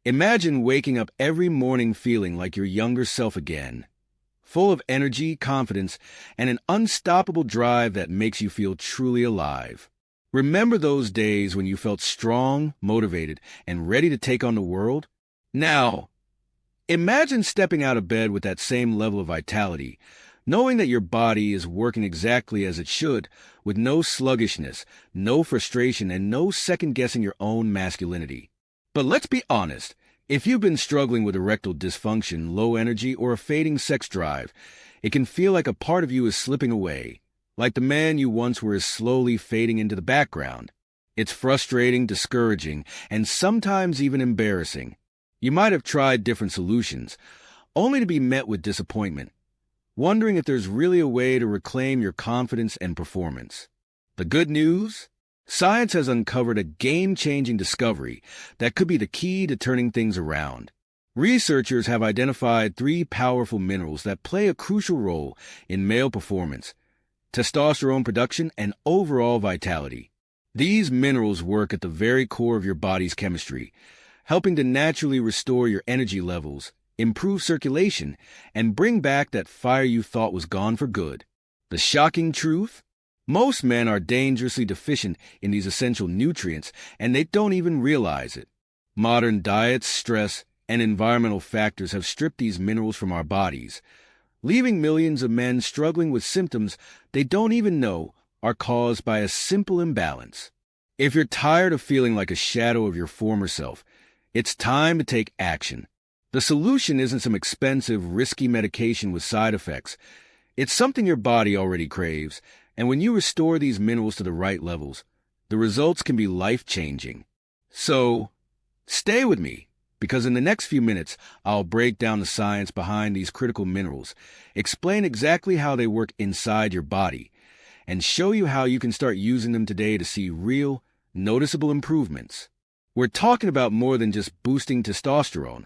Imagine waking up every morning feeling like your younger self again, full of energy, confidence, and an unstoppable drive that makes you feel truly alive. Remember those days when you felt strong, motivated, and ready to take on the world? Now, imagine stepping out of bed with that same level of vitality, knowing that your body is working exactly as it should, with no sluggishness, no frustration, and no second-guessing your own masculinity. But let's be honest, if you've been struggling with erectile dysfunction, low energy, or a fading sex drive, it can feel like a part of you is slipping away, like the man you once were is slowly fading into the background. It's frustrating, discouraging, and sometimes even embarrassing. You might have tried different solutions, only to be met with disappointment, wondering if there's really a way to reclaim your confidence and performance. The good news? Science has uncovered a game-changing discovery that could be the key to turning things around. Researchers have identified 3 powerful minerals that play a crucial role in male performance: testosterone production and overall vitality. These minerals work at the very core of your body's chemistry, helping to naturally restore your energy levels, improve circulation, and bring back that fire you thought was gone for good. The shocking truth? Most men are dangerously deficient in these essential nutrients, and they don't even realize it. Modern diets, stress, and environmental factors have stripped these minerals from our bodies, leaving millions of men struggling with symptoms they don't even know are caused by a simple imbalance. If you're tired of feeling like a shadow of your former self, it's time to take action. The solution isn't some expensive, risky medication with side effects. It's something your body already craves, and when you restore these minerals to the right levels, the results can be life-changing. So, stay with me, because in the next few minutes, I'll break down the science behind these critical minerals, explain exactly how they work inside your body, and show you how you can start using them today to see real, noticeable improvements. We're talking about more than just boosting testosterone.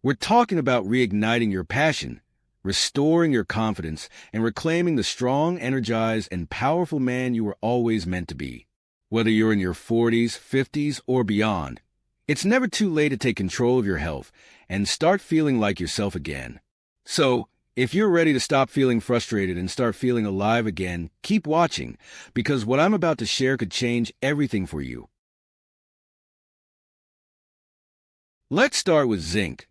We're talking about reigniting your passion, restoring your confidence, and reclaiming the strong, energized, and powerful man you were always meant to be. Whether you're in your 40s, 50s, or beyond, it's never too late to take control of your health and start feeling like yourself again. So, if you're ready to stop feeling frustrated and start feeling alive again, keep watching, because what I'm about to share could change everything for you. Let's start with zinc,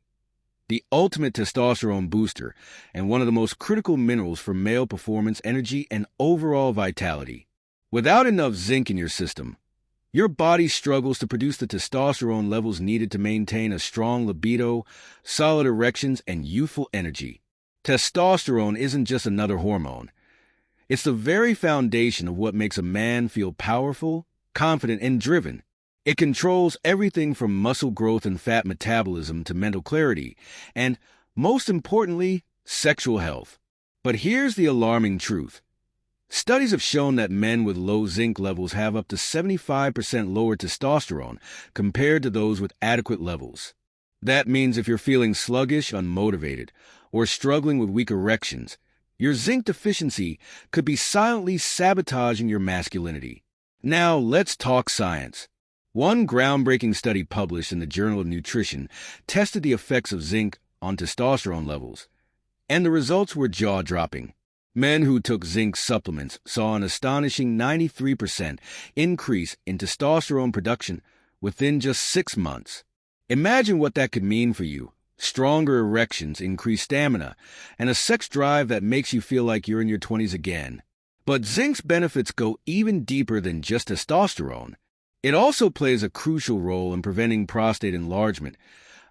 the ultimate testosterone booster and one of the most critical minerals for male performance, energy, and overall vitality. Without enough zinc in your system, your body struggles to produce the testosterone levels needed to maintain a strong libido, solid erections, and youthful energy. Testosterone isn't just another hormone. It's the very foundation of what makes a man feel powerful, confident, and driven. It controls everything from muscle growth and fat metabolism to mental clarity, and, most importantly, sexual health. But here's the alarming truth. Studies have shown that men with low zinc levels have up to 75% lower testosterone compared to those with adequate levels. That means if you're feeling sluggish, unmotivated, or struggling with weak erections, your zinc deficiency could be silently sabotaging your masculinity. Now, let's talk science. One groundbreaking study published in the Journal of Nutrition tested the effects of zinc on testosterone levels, and the results were jaw-dropping. Men who took zinc supplements saw an astonishing 93% increase in testosterone production within just 6 months. Imagine what that could mean for you: stronger erections, increased stamina, and a sex drive that makes you feel like you're in your 20s again. But zinc's benefits go even deeper than just testosterone. It also plays a crucial role in preventing prostate enlargement,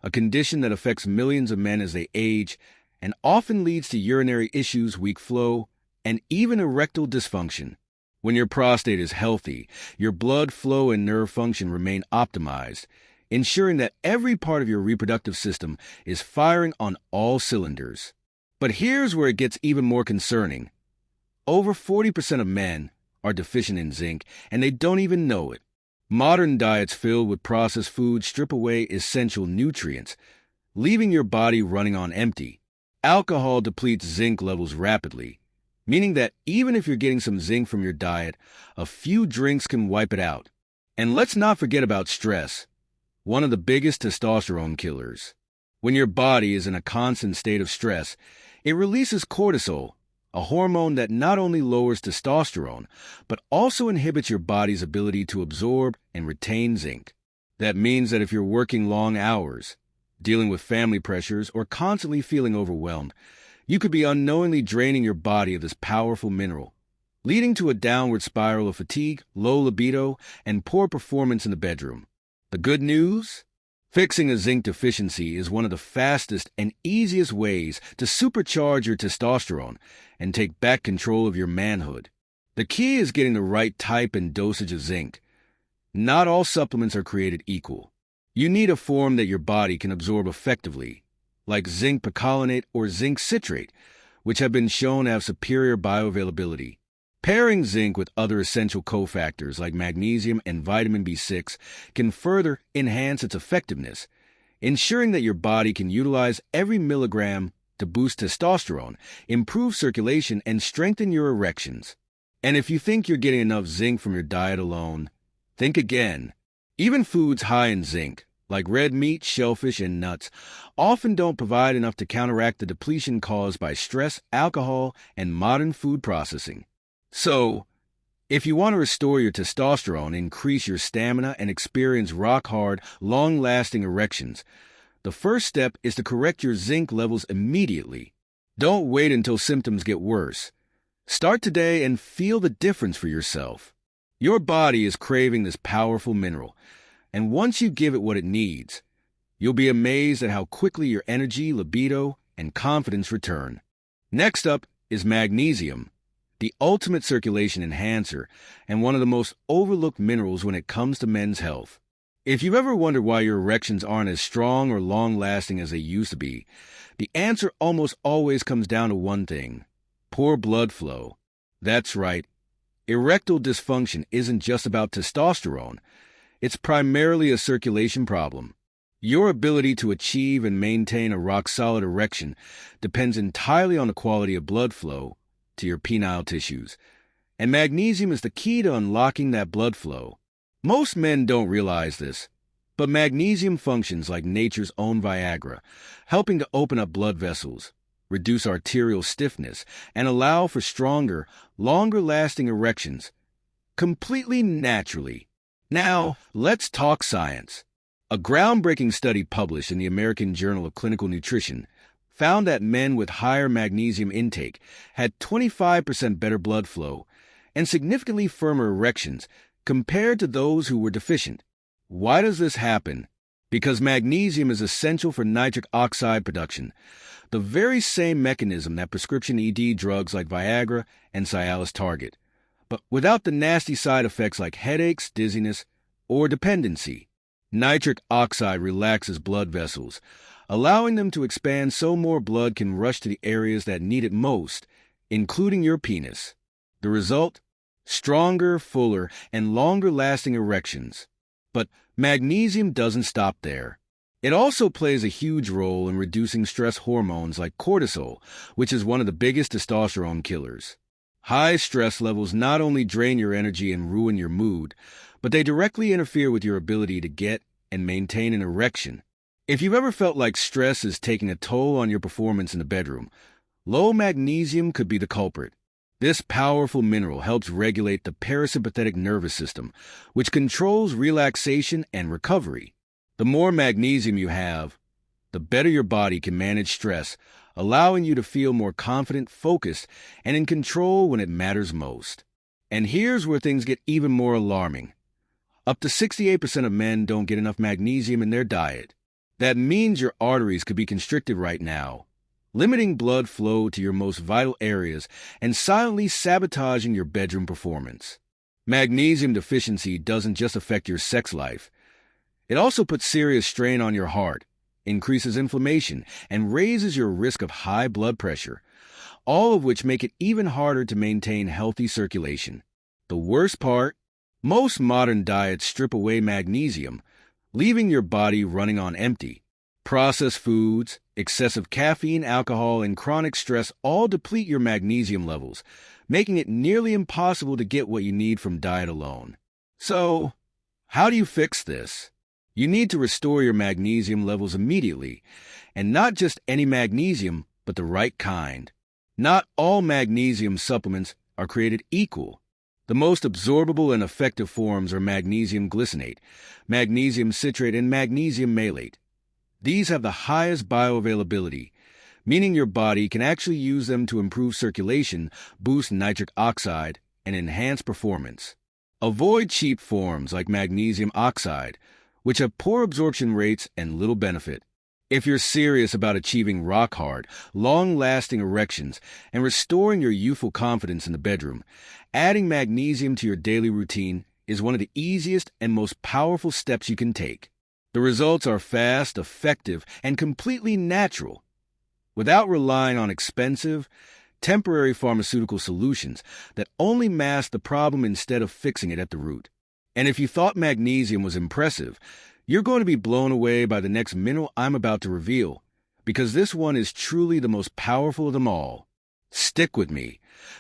a condition that affects millions of men as they age and often leads to urinary issues, weak flow, and even erectile dysfunction. When your prostate is healthy, your blood flow and nerve function remain optimized, ensuring that every part of your reproductive system is firing on all cylinders. But here's where it gets even more concerning. Over 40% of men are deficient in zinc, and they don't even know it. Modern diets filled with processed foods strip away essential nutrients, leaving your body running on empty. Alcohol depletes zinc levels rapidly, meaning that even if you're getting some zinc from your diet, a few drinks can wipe it out. And let's not forget about stress. one of the biggest testosterone killers. When your body is in a constant state of stress, it releases cortisol, a hormone that not only lowers testosterone, but also inhibits your body's ability to absorb and retain zinc. That means that if you're working long hours, dealing with family pressures, or constantly feeling overwhelmed, you could be unknowingly draining your body of this powerful mineral, leading to a downward spiral of fatigue, low libido, and poor performance in the bedroom. The good news? Fixing a zinc deficiency is one of the fastest and easiest ways to supercharge your testosterone and take back control of your manhood. The key is getting the right type and dosage of zinc. Not all supplements are created equal. You need a form that your body can absorb effectively, like zinc picolinate or zinc citrate, which have been shown to have superior bioavailability. Pairing zinc with other essential cofactors like magnesium and vitamin B6 can further enhance its effectiveness, ensuring that your body can utilize every milligram to boost testosterone, improve circulation, and strengthen your erections. And if you think you're getting enough zinc from your diet alone, think again. Even foods high in zinc, like red meat, shellfish, and nuts, often don't provide enough to counteract the depletion caused by stress, alcohol, and modern food processing. So, if you want to restore your testosterone, increase your stamina, and experience rock-hard, long-lasting erections, the first step is to correct your zinc levels immediately. Don't wait until symptoms get worse. Start today and feel the difference for yourself. Your body is craving this powerful mineral, and once you give it what it needs, you'll be amazed at how quickly your energy, libido, and confidence return. Next up is magnesium, the ultimate circulation enhancer and one of the most overlooked minerals when it comes to men's health. If you've ever wondered why your erections aren't as strong or long-lasting as they used to be, the answer almost always comes down to one thing: poor blood flow. That's right. Erectile dysfunction isn't just about testosterone. It's primarily a circulation problem. Your ability to achieve and maintain a rock-solid erection depends entirely on the quality of blood flow to your penile tissues, and magnesium is the key to unlocking that blood flow. Most men don't realize this, but magnesium functions like nature's own Viagra, helping to open up blood vessels, reduce arterial stiffness, and allow for stronger, longer-lasting erections, completely naturally. Now, let's talk science. A groundbreaking study published in the American Journal of Clinical Nutrition found that men with higher magnesium intake had 25% better blood flow and significantly firmer erections compared to those who were deficient. Why does this happen? Because magnesium is essential for nitric oxide production, the very same mechanism that prescription ED drugs like Viagra and Cialis target, but without the nasty side effects like headaches, dizziness, or dependency. Nitric oxide relaxes blood vessels, allowing them to expand so more blood can rush to the areas that need it most, including your penis. The result? Stronger, fuller, and longer-lasting erections. But magnesium doesn't stop there. It also plays a huge role in reducing stress hormones like cortisol, which is one of the biggest testosterone killers. High stress levels not only drain your energy and ruin your mood, but they directly interfere with your ability to get and maintain an erection. If you've ever felt like stress is taking a toll on your performance in the bedroom, low magnesium could be the culprit. This powerful mineral helps regulate the parasympathetic nervous system, which controls relaxation and recovery. The more magnesium you have, the better your body can manage stress, allowing you to feel more confident, focused, and in control when it matters most. And here's where things get even more alarming. Up to 68% of men don't get enough magnesium in their diet. That means your arteries could be constricted right now, limiting blood flow to your most vital areas and silently sabotaging your bedroom performance. Magnesium deficiency doesn't just affect your sex life. It also puts serious strain on your heart, increases inflammation, and raises your risk of high blood pressure, all of which make it even harder to maintain healthy circulation. The worst part? Most modern diets strip away magnesium, leaving your body running on empty. Processed foods, excessive caffeine, alcohol, and chronic stress all deplete your magnesium levels, making it nearly impossible to get what you need from diet alone. So, how do you fix this? You need to restore your magnesium levels immediately, and not just any magnesium, but the right kind. Not all magnesium supplements are created equal. The most absorbable and effective forms are magnesium glycinate, magnesium citrate, and magnesium malate. These have the highest bioavailability, meaning your body can actually use them to improve circulation, boost nitric oxide, and enhance performance. Avoid cheap forms like magnesium oxide, which have poor absorption rates and little benefit. If you're serious about achieving rock-hard, long-lasting erections and restoring your youthful confidence in the bedroom, adding magnesium to your daily routine is one of the easiest and most powerful steps you can take. The results are fast, effective, and completely natural, without relying on expensive, temporary pharmaceutical solutions that only mask the problem instead of fixing it at the root. And if you thought magnesium was impressive, you're going to be blown away by the next mineral I'm about to reveal, because this one is truly the most powerful of them all. Stick with me,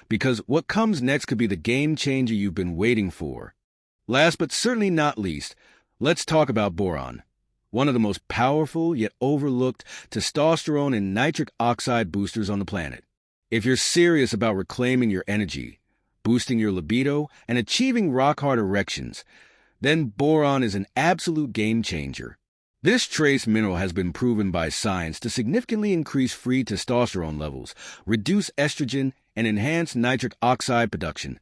because what comes next could be the game changer you've been waiting for. Last but certainly not least, let's talk about boron, one of the most powerful yet overlooked testosterone and nitric oxide boosters on the planet. If you're serious about reclaiming your energy, boosting your libido, and achieving rock-hard erections, then boron is an absolute game changer. This trace mineral has been proven by science to significantly increase free testosterone levels, reduce estrogen, and enhance nitric oxide production,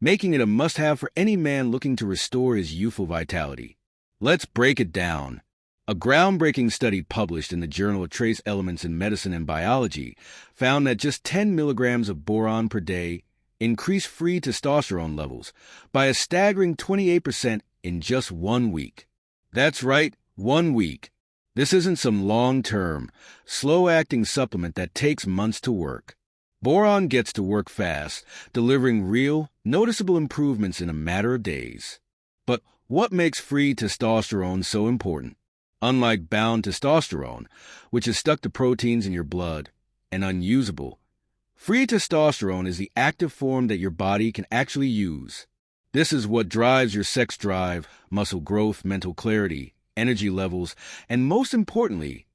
making it a must-have for any man looking to restore his youthful vitality. Let's break it down. A groundbreaking study published in the Journal of Trace Elements in Medicine and Biology found that just 10 milligrams of boron per day increased free testosterone levels by a staggering 28% in just 1 week. That's right, 1 week. This isn't some long-term, slow-acting supplement that takes months to work. Boron gets to work fast, delivering real, noticeable improvements in a matter of days. But what makes free testosterone so important? Unlike bound testosterone, which is stuck to proteins in your blood and unusable, free testosterone is the active form that your body can actually use. This is what drives your sex drive, muscle growth, mental clarity, energy levels, and most importantly,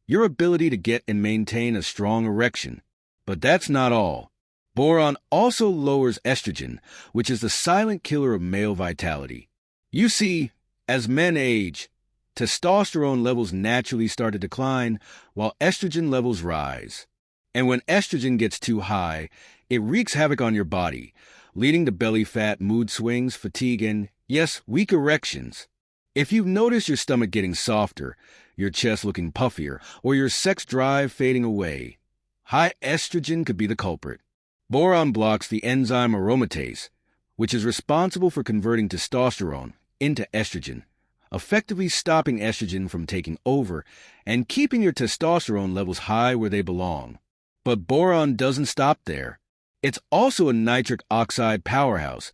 your ability to get and maintain a strong erection. But that's not all. Boron also lowers estrogen, which is the silent killer of male vitality. You see, as men age, testosterone levels naturally start to decline while estrogen levels rise. And when estrogen gets too high, it wreaks havoc on your body, leading to belly fat, mood swings, fatigue, and, yes, weak erections. If you've noticed your stomach getting softer, your chest looking puffier, or your sex drive fading away, high estrogen could be the culprit. Boron blocks the enzyme aromatase, which is responsible for converting testosterone into estrogen, effectively stopping estrogen from taking over and keeping your testosterone levels high where they belong. But boron doesn't stop there. It's also a nitric oxide powerhouse,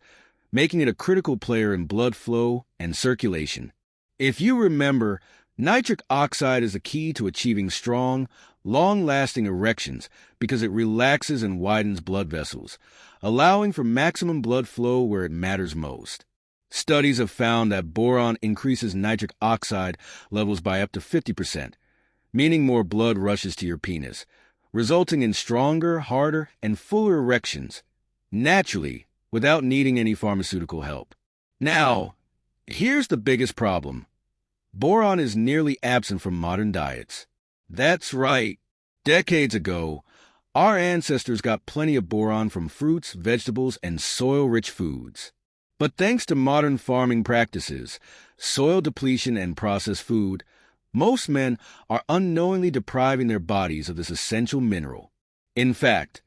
making it a critical player in blood flow and circulation. If you remember, nitric oxide is the key to achieving strong, long-lasting erections because it relaxes and widens blood vessels, allowing for maximum blood flow where it matters most. Studies have found that boron increases nitric oxide levels by up to 50%, meaning more blood rushes to your penis, resulting in stronger, harder, and fuller erections, naturally, without needing any pharmaceutical help. Now, here's the biggest problem. Boron is nearly absent from modern diets. That's right. Decades ago, our ancestors got plenty of boron from fruits, vegetables, and soil-rich foods. But thanks to modern farming practices, soil depletion, and processed food, most men are unknowingly depriving their bodies of this essential mineral. In fact,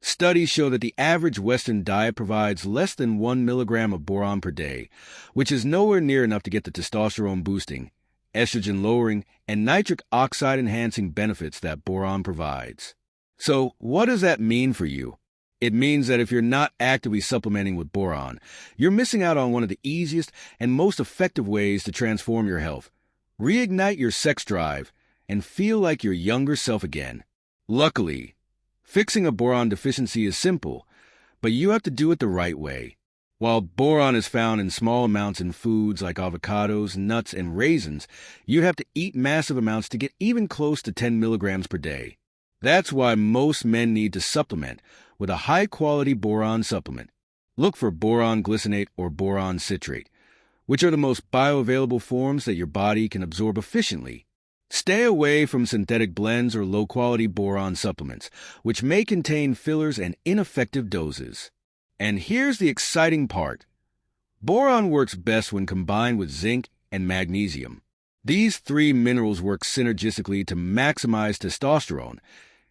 studies show that the average Western diet provides less than 1 milligram of boron per day, which is nowhere near enough to get the testosterone boosting, estrogen lowering, and nitric oxide enhancing benefits that boron provides. So, what does that mean for you? It means that if you're not actively supplementing with boron, you're missing out on one of the easiest and most effective ways to transform your health, reignite your sex drive, and feel like your younger self again. Luckily, fixing a boron deficiency is simple, but you have to do it the right way. While boron is found in small amounts in foods like avocados, nuts, and raisins, you'd have to eat massive amounts to get even close to 10 milligrams per day. That's why most men need to supplement with a high-quality boron supplement. Look for boron glycinate or boron citrate, which are the most bioavailable forms that your body can absorb efficiently. Stay away from synthetic blends or low-quality boron supplements, which may contain fillers and ineffective doses. And here's the exciting part. Boron works best when combined with zinc and magnesium. These three minerals work synergistically to maximize testosterone,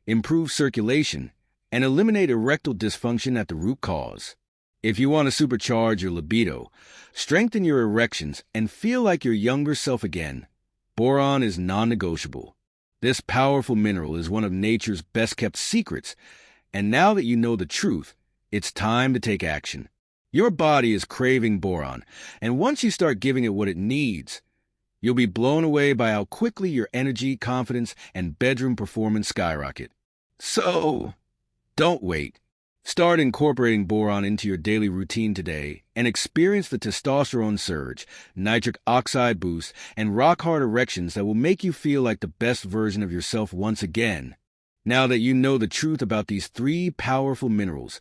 improve circulation, and eliminate erectile dysfunction at the root cause. If you want to supercharge your libido, strengthen your erections, and feel like your younger self again, boron is non-negotiable. This powerful mineral is one of nature's best-kept secrets, and now that you know the truth, it's time to take action. Your body is craving boron, and once you start giving it what it needs, you'll be blown away by how quickly your energy, confidence, and bedroom performance skyrocket. So, don't wait. Start incorporating boron into your daily routine today and experience the testosterone surge, nitric oxide boost, and rock-hard erections that will make you feel like the best version of yourself once again. Now that you know the truth about these three powerful minerals,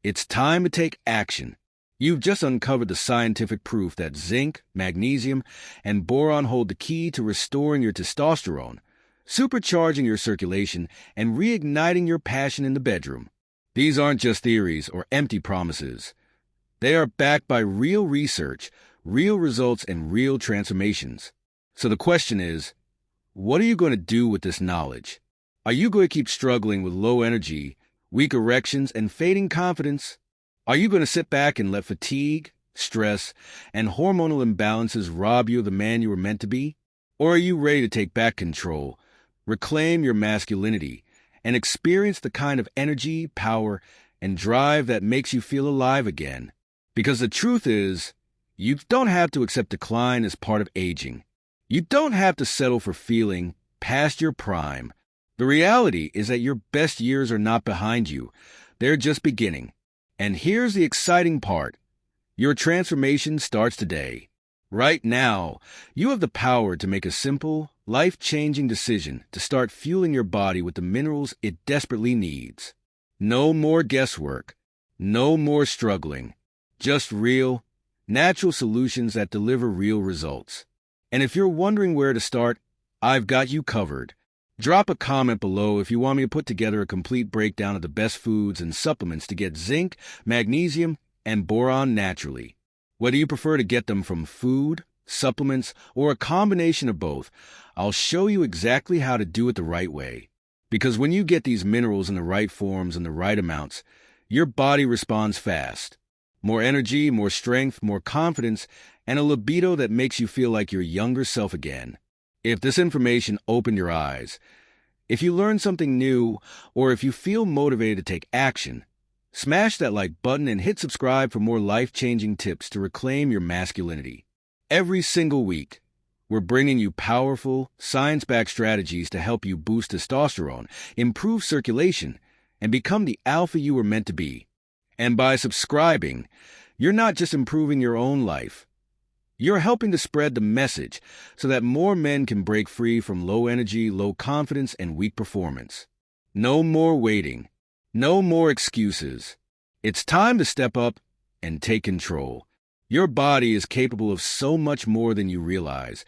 it's time to take action. You've just uncovered the scientific proof that zinc, magnesium, and boron hold the key to restoring your testosterone, supercharging your circulation, and reigniting your passion in the bedroom. These aren't just theories or empty promises. They are backed by real research, real results, and real transformations. So the question is, what are you going to do with this knowledge? Are you going to keep struggling with low energy, weak erections, and fading confidence? Are you going to sit back and let fatigue, stress, and hormonal imbalances rob you of the man you were meant to be? Or are you ready to take back control, reclaim your masculinity, and experience the kind of energy, power, and drive that makes you feel alive again? Because the truth is, you don't have to accept decline as part of aging. You don't have to settle for feeling past your prime. The reality is that your best years are not behind you. They're just beginning. And here's the exciting part. Your transformation starts today. Right now, you have the power to make a simple, life-changing decision to start fueling your body with the minerals it desperately needs. No more guesswork. No more struggling. Just real, natural solutions that deliver real results. And if you're wondering where to start, I've got you covered. Drop a comment below if you want me to put together a complete breakdown of the best foods and supplements to get zinc, magnesium, and boron naturally. Whether you prefer to get them from food, supplements, or a combination of both, I'll show you exactly how to do it the right way. Because when you get these minerals in the right forms and the right amounts, your body responds fast. More energy, more strength, more confidence, and a libido that makes you feel like your younger self again. If this information opened your eyes, if you learned something new, or if you feel motivated to take action, smash that like button and hit subscribe for more life-changing tips to reclaim your masculinity. Every single week, we're bringing you powerful, science-backed strategies to help you boost testosterone, improve circulation, and become the alpha you were meant to be. And by subscribing, you're not just improving your own life. You're helping to spread the message so that more men can break free from low energy, low confidence, and weak performance. No more waiting. No more excuses. It's time to step up and take control. Your body is capable of so much more than you realize,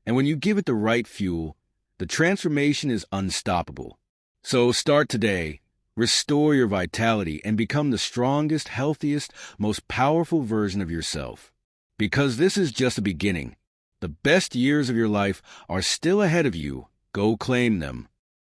and when you give it the right fuel, the transformation is unstoppable. So start today. Restore your vitality and become the strongest, healthiest, most powerful version of yourself. Because this is just the beginning. The best years of your life are still ahead of you. Go claim them.